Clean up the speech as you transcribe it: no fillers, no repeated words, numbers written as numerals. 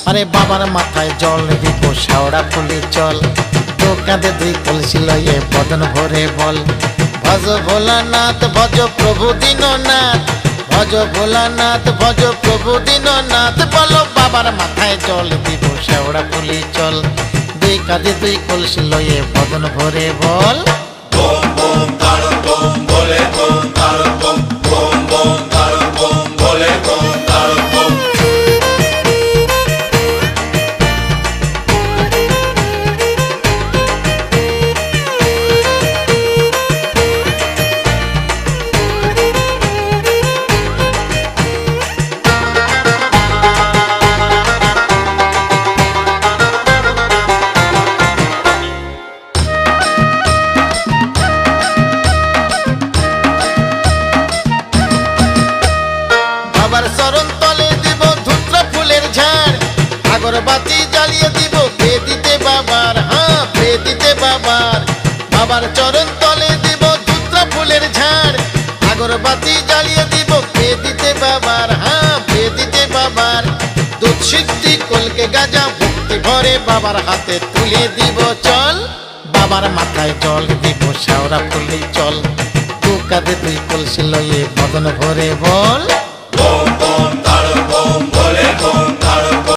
আরে বাবার মাথায় জল দিব শেওড়া ফুলি চল, তো কাঁধে দুই কলসি লয়ে বদন ভরে বল। ভজ ভোলানাথ ভজ প্রভু দীননাথ, ভজ ভোলানাথ ভজ প্রভু দীননাথ। বলো বাবার মাথায় জল দিব শেওড়া ফুলি চল, দুই কাঁধে দুই কলসি লয়ে বদন ভরে বল। বোম বোম তাড়ম বোম বলে বোম তাড়ম বোম, বোম বোম তাড়ম বোম বলে বোম তাড়ম বোম। বাবার চরণ তলে দিব ধূত্র ফুলের ঝাড়, আগরবাতি জ্বালিয়ে দিব বেদিতে বাবার, হ্যাঁ বেদিতে বাবার। বাবার চরণ তলে দিব ধূত্র ফুলের ঝাড়, আগরবাতি জ্বালিয়ে দিব বেদিতে বাবার, হ্যাঁ বেদিতে বাবার। দুধ সিদ্ধি কলকে গাজা ভক্তি ভরে বাবার হাতে তুলে দিব চল, বাবার মাথায় জল দিব শেওড়া ফুলি চল, দু কাঁধে দুই কলসি লয়ে বদন ভরে বল। বোম বোম